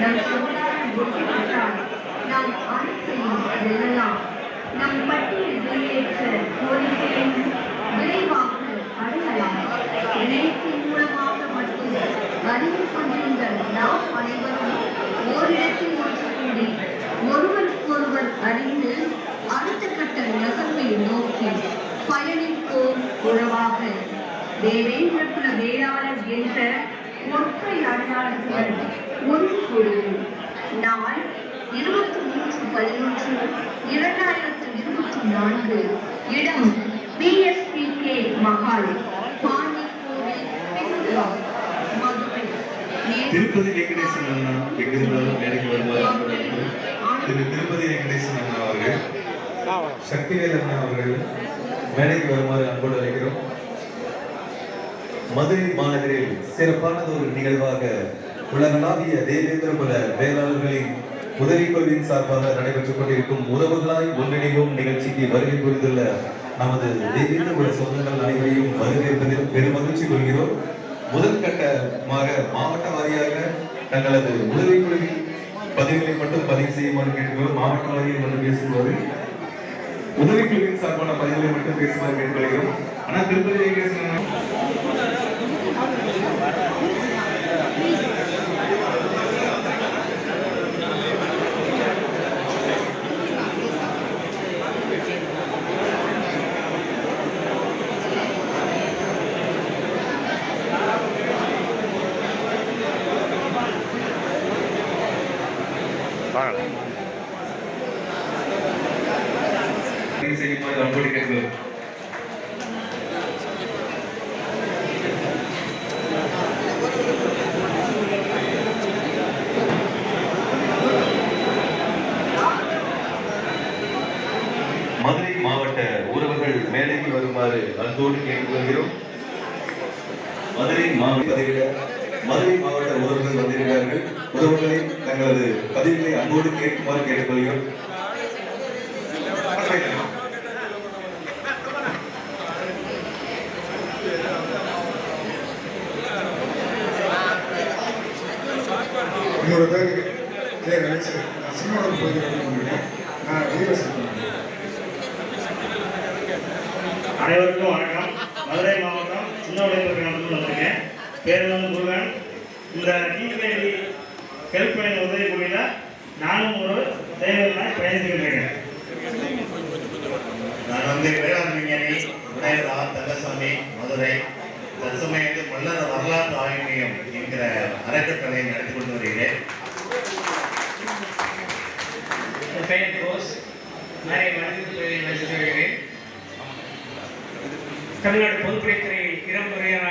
நம் சமுதாயம் ஒன்றுபட்டால் நாம் அனைத்தையும் வெல்லலாம். நம் பட்டியல் வெளியேற்ற கோரிக்கையை விரைவாக அடையலாம். இணையத்தின் மூலமாக மட்டும் அறிவு கொண்டிருந்த நாம் அனைவரும் ஓரிடத்தில் ஒன்று கூடி ஒருவருக்கொருவர் அறிந்து அடுத்த கட்ட நகர்வை நோக்கி பயணிப்போம் உறவாக. தேவேந்திரகுல வேளாளர் என்ற ஒற்றை அடையாளத்துடன் ஒன்று கூடுவோம். நாள் 23/11/2024. இடம் BSPK மஹால், பாண்டி கோவில், மதுரை. திருப்பதி வெங்கடேசன் அண்ணா எங்கிருந்தாலும் மேடைக்கு வருவார். திரு திருப்பதி வெங்கடேசன் அண்ணா அவர்கள், சக்திவேல் அண்ணா அவர்கள் மேடைக்கு வருமாறு அன்போடு அழைக்கிறோம். மதுரை மாநகரில் சிறப்பானது ஒரு நிகழ்வாக உலகளாவிய தேவேந்திரகுல வேளாளர்களின் உதவிக்குழுவின் சார்பாக நடைபெற்றுக் கொண்டிருக்கும் உறவுகளாய் ஒன்றிணைவோம் நிகழ்ச்சிக்கு வருகை புரிந்துள்ள நமது தேவேந்திரகுல சொந்தங்கள் அனைவரையும் வரவேற்பதில் பெரும் மகிழ்ச்சி கொள்கிறோம். முதல் கட்டமாக மாவட்ட வாரியாக தங்களது உதவிக்குழுவின் பதிவுகளை மட்டும் பதிவு செய்யுமாறு கேட்கிறோம். மாவட்ட வாரியாக மட்டும் பேசும்போது உதவிக்குழுவின் சார்பான பதிவுகளை மட்டும் பேசுமாறு கேட்டுக்கொள்கிறோம். ஆனால் திருப்பதி வெங்கடேசன் செய்யுமாறு அன்போடு கேட்கிறோம். மதுரை மாவட்ட உறவுகள் மேடைக்கு வருமாறு அன்போடு கேட்டுக்கொள்கிறோம். மதுரை மாவட்ட உறவுகள் வந்திருக்கிறார்கள். உறவுகளை தங்களது பதிவுகளை அன்போடு கேட்குமாறு கேட்டுக்கொள்கிறோம். என்னோட பேர் ஜெய ரமேஷ். நான் சினிமாவில் போயிருக்கேன். நான் அனைவருக்கும் வணக்கம். மதுரை மாவட்டம் சின்ன உடைப்பூர் கிராமத்தில் வந்திருக்கேன். பேர் வந்து முருகன். இந்த டிபிஐடி ஹெல்ப் லைன் உதவி குழுவில் நானும் ஒரு தெய்வமாய் பயணித்துக்கிட்டு. நான் வந்து வேளாண் விஞ்ஞானி விநாயகரா தங்கசாமி, மதுரை. தற்சமயத்து மல்லர் வரலாற்று ஆய்வு மையம் என்கிற அறக்கட்டளையை நடத்தி கொண்டு வருகிறேன். பெயர் கோஸ், நிறைய மனித வருகிறேன். தமிழ்நாடு பொதுப்பணித்துறையில் 2 முறையாக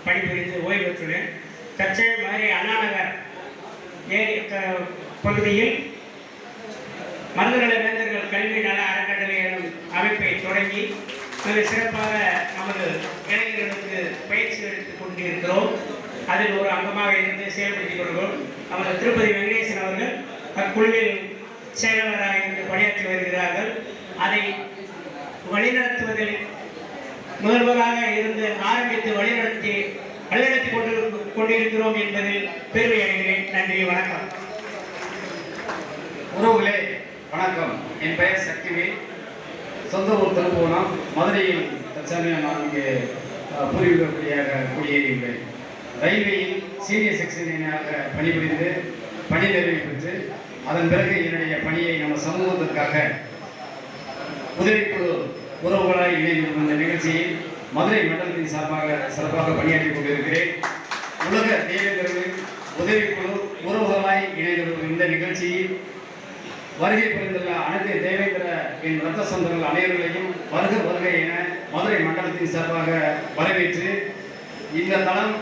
பணிபுரிந்து ஓய்வு பெற்றுள்ளேன். தற்செயல் மாதிரி அண்ணாநகர் ஏரி பகுதியில் மருந்துநல வேந்தர்கள் கல்வி நல அறக்கட்டளை எனும் அமைப்பை தொடங்கி மிக சிறப்பாக நமது இளைஞர்களுக்கு பயிற்சி எடுத்துக் கொண்டிருக்கிறோம். அதில் ஒரு அங்கமாக இருந்து செயல்படுத்திக் கொள்கிறோம். நமது திருப்பதி வெங்கடேசன் அவர்கள் அக்குழுவில் செயலாளராக இருந்து பணியாற்றி வருகிறார்கள். அதை வழிநடத்துவதில் முதல்வராக இருந்து ஆரம்பித்து வழிநடத்தி கொண்டிருக்கிறோம் என்பதில் பெருமை அடைகிறேன். நன்றி, வணக்கம். உறவுகளே வணக்கம். என் பெயர் சக்திவேல். சொந்த ஊர் திருப்புவனம். மதுரையில் தற்சமயம் நான் இங்கே பூர்வீகப்படியாக குடியேறியுள்ளேன். ரயில்வேயில் சீனியர் செக்ஷனாக பணிபுரிந்து பணி நிறைவு பெற்று அதன் பிறகு என்னுடைய பணியை நம்ம சமூகத்திற்காக உதவிக்குழு உறவுகளாய் இணைந்து இந்த நிகழ்ச்சியில் மதுரை மண்டலத்தின் சார்பாக சிறப்பாக பணியாற்றிக் கொண்டிருக்கிறேன். உலக தேவேந்திரர்களின் உதவிக்குழு உறவுகளாய் இணைந்து இந்த நிகழ்ச்சியில் வருகை புரிந்துள்ள அனைத்து தேவேந்திர என் இரத்த சொந்தங்கள் அனைவர்களையும் வருக வருகை என மதுரை மண்டலத்தின் சார்பாக வரவேற்று இந்த தளம்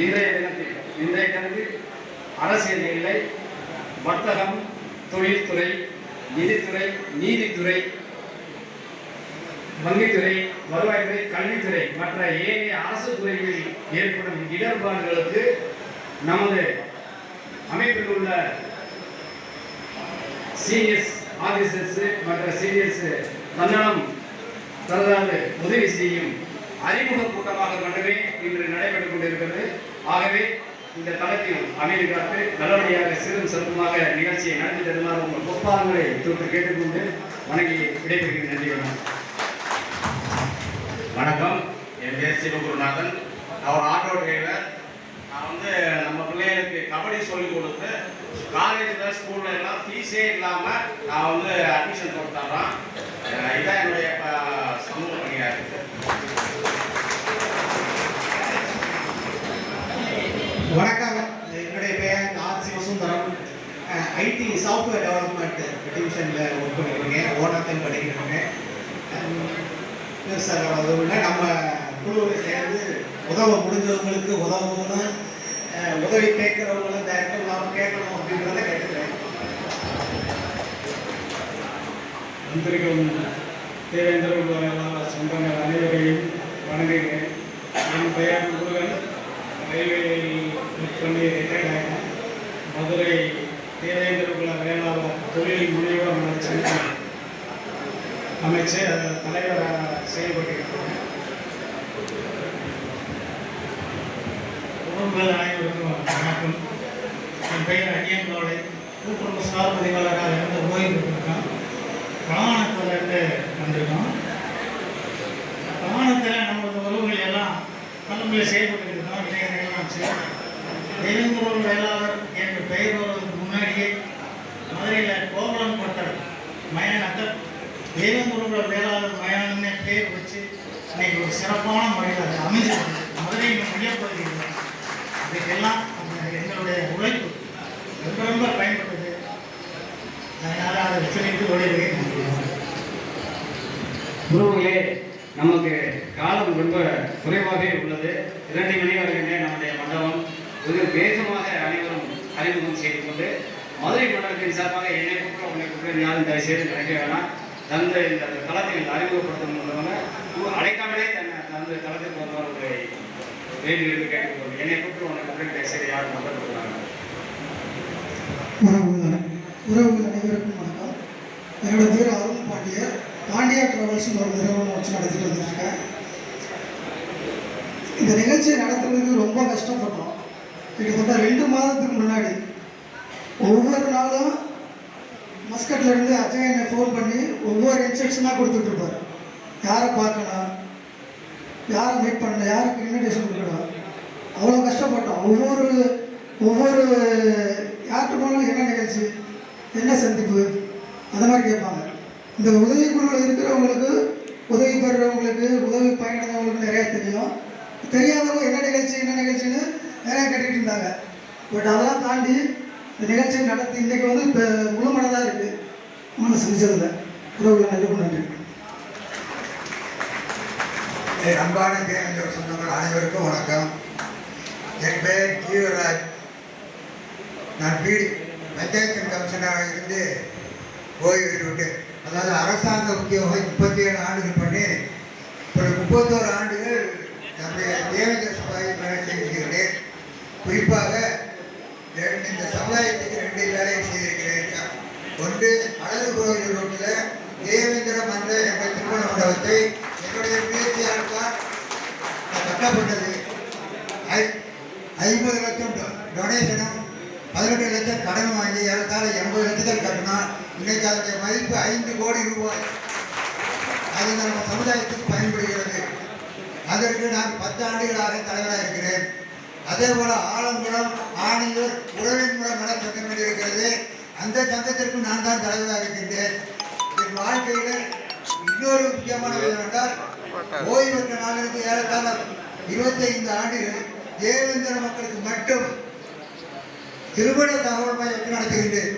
இன்றைய தினத்தில் அரசியல் இல்லை, வர்த்தகம், தொழில்துறை, நிதித்துறை, நீதித்துறை, வங்கித்துறை, வருவாய்த்துறை, கல்வித்துறை மற்ற ஏனைய அரசு துறைகளில் ஏற்படும் இடர்பாடுகளுக்கு நமது அமைப்பில் உள்ள சீனியர்ஸ் ஆபீசர்ஸ் மற்ற சீனியர்ஸ் தன்னலம் தனது உதவி செய்யும் அறிமுக கூட்டமாக மட்டுமே இன்று நடைபெற்றுக் கொண்டிருக்கிறது. ஆகவே இந்த தளத்தில் அமைதி காத்து நல்லபடியாக சிறும் சிறப்புமாக நிகழ்ச்சியை நடத்தி தருமாறு உங்கள் பொறுப்பாளர்களை தொற்று கேட்டுக்கொண்டு வணங்கி விடைபெறுகிறேன். நன்றி. வணக்கம். என் பேர் சிவகுருநாதன். அவர் ஆட்டோ டிரைவர். நான் நம்ம பிள்ளைகளுக்கு கபடி சொல்லிக் கொடுத்து காலேஜில் ஸ்கூலில் எல்லாம் ஃபீஸே இல்லாமல் நான் அட்மிஷன் போட்டு தர்றேன். இதான் என்னுடைய சமூக பணியாக இருக்குது. வணக்கம். என்னுடைய பெயர் R Sivasundaram. IT software development டிவிஷனில் ஒர்க் பண்ணியிருக்கேன். ஓனத்தில் படிக்கிறேன் சார். அதுவும் நம்ம குழுவில் சேர்ந்து உதவ முடிஞ்சவங்களுக்கு உதவணும்னு உதவி கேட்குறவங்களும் டேரக்டாக இல்லாமல் கேட்கணும் அப்படின்றத கேட்டுக்கிறேன். வந்திருக்கும் தேவேந்திர சொந்தங்கள் அனைவரையும் வணங்குகிறேன். என் பெயர் முருகன். ரயில்வேயில் பண்ணி ரிட்டையர்ட் ஆகினேன். மதுரை தேவேந்திர குல வேளாளர் தொழில் முனைவர் அமைச்சு தலைவராக செயல்பட்டிருக்கிறேன். உறவுகள் அனைவருக்கும் வணக்கம். என் பெயர் அடியங்களோட கூட்டுறவு சார் பதிவாளராக இருந்து ஓய்வு பெற்றிருக்கோம். பிரமாணத்திலிருந்து வந்திருக்கோம். பிரமாணத்தில் நமது உறவுகள் எல்லாம் தலைமையில் செயல்பட்டுருக்கோம். இளைஞர்களாச்சு தெலுங்கு வேளாளர் என்று பெயர் வருவதற்கு முன்னாடியே மதுரையில் கோவலம் கொட்டல் மயானத்தில் தெலுங்கு வேளாளர் மயானம்னே பேர் வச்சு இன்னைக்கு ஒரு சிறப்பான முறையில் அது அமைஞ்சிருக்கு. மதுரையின் மையப்பகுதியில் இதுக்கெல்லாம் எங்களுடைய உழைப்பு ரொம்ப ரொம்ப பயன்பட்டது. அதனால் அதை சொல்லிட்டு ஓடிடுவேன். உறவுகளே, நமக்கு காலம் ரொம்ப குறைவாகவே உள்ளது. 2 மணி வரைக்குமே நம்முடைய மண்டபம் வெகு வேகமாக அனைவரும் அறிமுகம் செய்து கொண்டு மதுரை மண்டலத்தின் சார்பாக என்னை கூப்பிட்டு உங்களை கூப்பிட்டு யாரும் தயவுசெய்து நினைக்க வேணாம். இந்த தளத்தில் அறிமுகப்படுத்தணுன்றவங்க அடைக்காமலே தனது தளத்துக்கு வந்தவர்களை வேண்டியிருந்து கேட்டுக்கொண்டு என்னை கூப்பிட்டு உங்களை கூப்பிட்டு தயவுசெய்து யாரும் மண்டப்படுத்துறாங்க. உறவுகள் அனைவருக்கும் வணக்கம். என்னோட பேர் அருண் பாண்டியர். பாண்டியா டிராவல்ஸ்னு ஒரு நிறுவனம் வச்சு நடத்திட்டு வந்துருக்கேன். இந்த நிகழ்ச்சியை நடத்துறதுக்கு ரொம்ப கஷ்டப்பட்டோம். கிட்டத்தட்ட 2 மாதத்துக்கு முன்னாடி ஒவ்வொரு நாளும் மஸ்கட்லேருந்து அஜய் என்னை ஃபோன் பண்ணி ஒவ்வொரு இன்ஸ்ட்ரக்ஷனாக கொடுத்துட்ருப்பார். யாரை பார்க்கணும், யாரை மீட் பண்ணணும், யாருக்கு இன்விடேஷன் கொடுக்கணும். அவ்வளோ கஷ்டப்பட்டோம். ஒவ்வொரு யார்கிட்ட போனாலும் என்ன நிகழ்ச்சி, என்ன சந்திப்பு, அந்த மாதிரி கேட்பாங்க. இந்த உதவிக்குழுவில் இருக்கிறவங்களுக்கு, உதவி பெறுறவங்களுக்கு, உதவி பயனடைந்தவங்களுக்கு நிறையா தெரியும். தெரியாதவங்க என்ன நிகழ்ச்சின்னு நிறையா கேட்டுக்கிட்டு இருந்தாங்க. பட் அதெல்லாம் தாண்டி இந்த நிகழ்ச்சியை நடத்தி இன்றைக்கி இப்போ முழுமனதாக இருக்குது. மனசு செஞ்சதில்லை. உறவுகள் அனைவருக்கும் நன்றி. அன்பான தேவேந்திர சொந்தங்கள் அனைவருக்கும் வணக்கம். என் பெயர் ஜீவராஜ். நான் பஞ்சாயத்து கமிஷனராக இருந்து ஓய்வு பெற்றுவிட்டேன். அதாவது அரசாங்க உத்தியோகம் 37 ஆண்டுகள் பண்ணி ஒரு 31 ஆண்டுகள் நம்முடைய தேவேந்திர சமுதாயம் வேலை செய்திருக்கிறேன். குறிப்பாக இந்த சமுதாயத்துக்கு 2 வேலையை செய்திருக்கிறேன். ஒன்று, அழகு கோயில் ரோட்டில் தேவேந்திர மன்ற என்ற திருமண மண்டபத்தை என்னுடைய முயற்சியால் தான் கட்டப்பட்டது. 50 லட்சம் டொனேஷனும் 18 லட்சம் கடன் வாங்கி ஏறத்தாழ 80 லட்சத்தில் கட்டினோம். இன்னைக்கு அதனுடைய மதிப்பு 5 கோடி ரூபாய். அது நம்ம சமுதாயத்துக்கு பயன்படுகிறது. அதற்கு நான் 10 ஆண்டுகளாக தலைவராக இருக்கிறேன். அதே போல ஆலங்குளம், ஆணையூர், உறவின்முறை சங்கம் இருக்கிறது. அந்த சங்கத்திற்கும் நான் தான் தலைவராக இருக்கின்றேன். என் வாழ்க்கையில் இன்னொரு முக்கியமான என்னவென்றால், ஓய்வு பெற்ற நாளிலிருந்து ஏறத்தாழ 25 ஆண்டுகள் தேவேந்திர மக்களுக்கு மட்டும் திருமண தகவல் மையத்தை நடத்துகின்றேன்.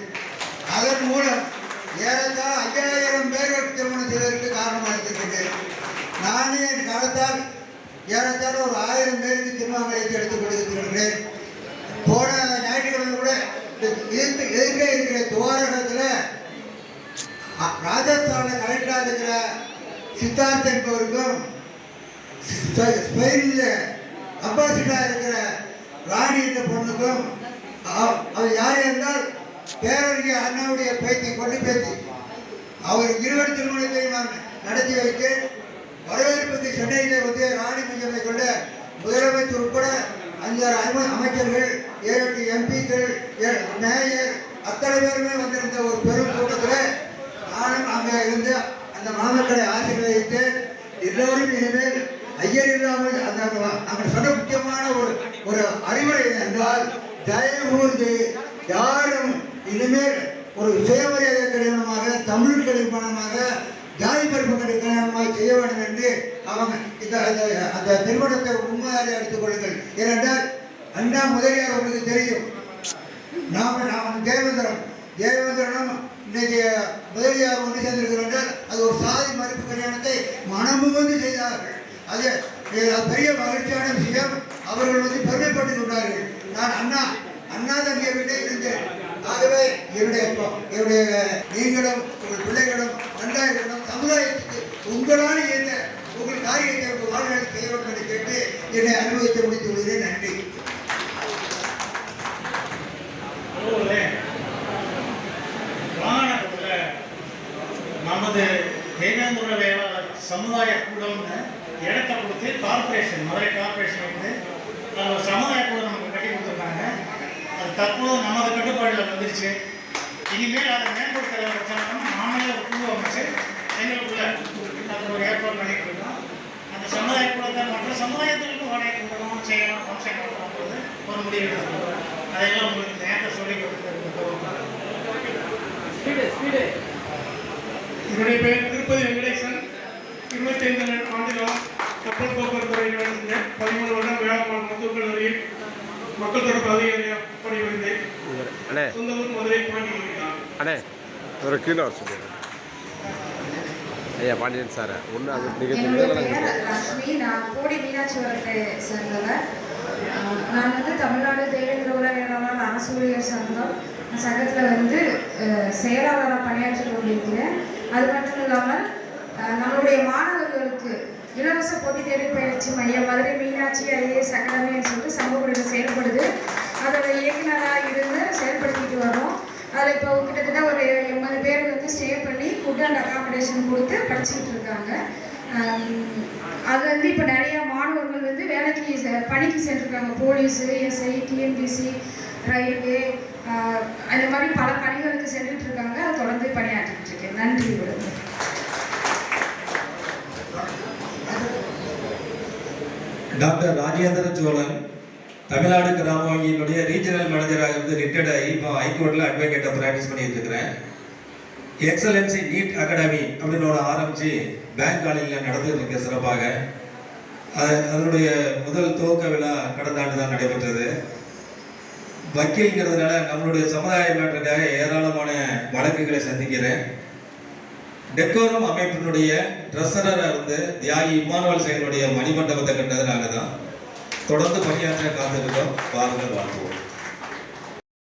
அதன் மூலம் ஏறத்தாழ 5000 பேர்கள் திருமணம் செய்வதற்கு காரணமாக இருக்கின்றேன். நானே என் காலத்தால் ஏறத்தாழ ஒரு 1000 பேருக்கு திருமண மையத்தை எடுத்துக் கொண்டிருக்கிறேன். போன ஞாயிற்றுக்கிழமை கூட எதிர்க்க இருக்கிற துவாரகத்தில் ராஜஸ்தானில் கலெக்டராக இருக்கிற சித்தார்த் என்பவருக்கும் ஸ்பெயினில் அம்பாசிடராக இருக்கிற ராணி என்ற பொண்ணுக்கும் அவர் யார் என்றால் பேரறிஞர் அண்ணாவுடைய பேத்தி, கொண்டு பேத்தி. அவர் 20 திருமணத்தை நான் நடத்தி வைத்தேன். வரவேற்புக்கு சென்னையில் ராணி மஞ்சளை கொண்ட முதலமைச்சர் உட்பட 5-6 அமைச்சர்கள் 7-8 எம்பிக்கள் மேயர் அத்தனை பேருமே வந்திருந்த ஒரு பெரும் கூட்டத்தில் நானும் அங்கே இருந்து அந்த மாமக்களை ஆசீர்வதித்து எல்லோரும் இனிமேல் ஐயர் இல்லாமல் அங்கே சொன்ன முக்கியமான ஒரு அறிவுரை என்றால் தயவு கூர்ந்து யாரும் இனிமேல் ஒரு சுயமரியாதை கல்யாணமாக தமிழ் கல்யாணமாக ஜாதி பருப்பு கல்யாணமாக செய்ய வேண்டும் என்று அவங்க அந்த திருமணத்தை உண்மையாக எடுத்துக் கொள்ளுங்கள். ஏனென்றால் அண்ணா முதலியார் உங்களுக்கு தெரியும். நாம் தேவேந்திரனும் இன்னைக்கு முதலியார் ஒன்று சேர்ந்திருக்கிறோம் என்றால் அது ஒரு சாதி மறுப்பு கல்யாணத்தை மனமுகந்து செய்தார்கள். அது பெரிய மகிழ்ச்சியான விஷயம். அவர்கள் பெருமைப்பட்டுக் கொண்டார்கள். நான் அண்ணா தங்கிய வீட்டை இருந்தேன். ஆகவே என்னுடைய நீங்களும் உங்கள் பிள்ளைகளும் நன்றாக சமுதாயத்துக்கு உங்களால் என்ன உங்கள் காரியத்தை உங்கள் வாழ்நாள் செய்ய வேண்டும் என்று கேட்டு என்னை அனுபவித்து முடித்துள்ளேன். நன்றி. மாநகரத்தில் நமது தேவேந்திர வேளாளர் சமுதாய கூடம்னு இடத்தை கொடுத்து கார்பரேஷன் மதுரை கார்பரேஷன் வந்து சமுதாய கூடம் நமக்கு கட்டி கொடுத்துருக்காங்க. அது தற்போது நமது கட்டுப்பாடில் வந்துருச்சு. இனிமேல் அதை மேம்படுத்துகிற வச்சாலும் நாமளே ஒரு குழு அமைச்சு எங்களுக்குள்ள அது ஒரு ஏற்பாடு பண்ணிட்டு இருக்கோம். அந்த சமுதாய கூடத்தை மற்ற சமுதாயத்திற்கு வாடகை கொடுக்கணும் செய்யணும் ஃபங்க்ஷன் கொடுக்கணுன்றது ஒரு முடிவு எடுத்துக்கணும். அதையெல்லாம் உங்களுக்கு நேரத்தை சொல்லி கொடுத்துருக்கோம். என்னுடைய பெயர் திருப்பதி வெங்கடேசன். 25 ஆண்டுகளும் கப்பல் போக்குவரத்து துறையில் வேலை செஞ்சேன். 13 வருடம் வேளாண் மருத்துவக் கல்லூரியில் மக்கள் தொடர்பு அதிகாரியாக பணிபுரிந்தேன். சொந்த ஊர் மதுரை பாண்டியன். ஒரு கீழே வர சொல்லுங்க ஐயா. பாண்டியன் சார் ஒன்று அது லட்சுமி. நான் கோடி மீனாட்சிபுரத்தை சேர்ந்தவர். நான் தமிழ்நாடு தேவேந்திர உலக வேளாளர் அரசு ஊழியர் சங்கத்தில் செயலாளராக பணியாற்றி கொண்டிருக்கிறேன். அது மட்டும் இல்லாமல் நம்மளுடைய மாணவர்களுக்கு இலவச போட்டி தேர்வு பயிற்சி மையம் மதுரை மீனாட்சி ஐஏஎஸ் அகாடமின்னு சொல்லிட்டு சமூகத்தில் செயல்படுது. அதோட இயக்குநராக இருந்து செயல்படுத்திட்டு வரோம். அதில் இப்போ கிட்டத்தட்ட ஒரு 80 பேர் ஸ்டே பண்ணி ஃபுட் அண்ட் அகாமடேஷன் கொடுத்து படிச்சுக்கிட்டு இருக்காங்க. அது இப்போ நிறைய மாணவர்கள் வேலைக்கு பணிக்கு சென்றிருக்காங்க. போலீஸு, எஸ்ஐ, டிஎன்பிசி, ரயில்வே அந்த மாதிரி பல பணிகளுக்கு சென்றுட்டு இருக்காங்க. அதை தொடர்ந்து பணியாற்றிட்டு இருக்கேன். நன்றி. டாக்டர் ராஜேந்திர சோழன் தமிழ்நாடு கிராம வங்கியினுடைய ரீஜனல் மேனேஜராக இருந்து ரிட்டையர்ட் ஆகி இப்போ ஹைகோர்ட்டில் அட்வொகேட்டாக ப்ராக்டிஸ் பண்ணிட்டு இருக்கிறேன். எக்ஸலன்சி நீட் அகாடமி அப்படின்னு ஒன்று ஆரம்பித்து பேங்க் காலேஜில் நடந்துட்டு இருக்க சிறப்பாக. அதனுடைய முதல் துவக்க விழா கடந்த ஆண்டு தான் நடைபெற்றது. வக்கீல்ங்கிறதுனால நம்மளுடைய சமுதாய மேட்டருக்காக ஏராளமான வழக்குகளை சந்திக்கிறேன். டெக்கோரம் அமைப்பினுடைய ட்ரெஸரராக இருந்து தியாகி இம்மானுவல் செயலுடைய மணிமண்டபத்தை கண்டதுனால தான் தொடர்ந்து பணியாற்ற காத்திருக்கோம். பாருங்கள், வாழ்த்துவோம்.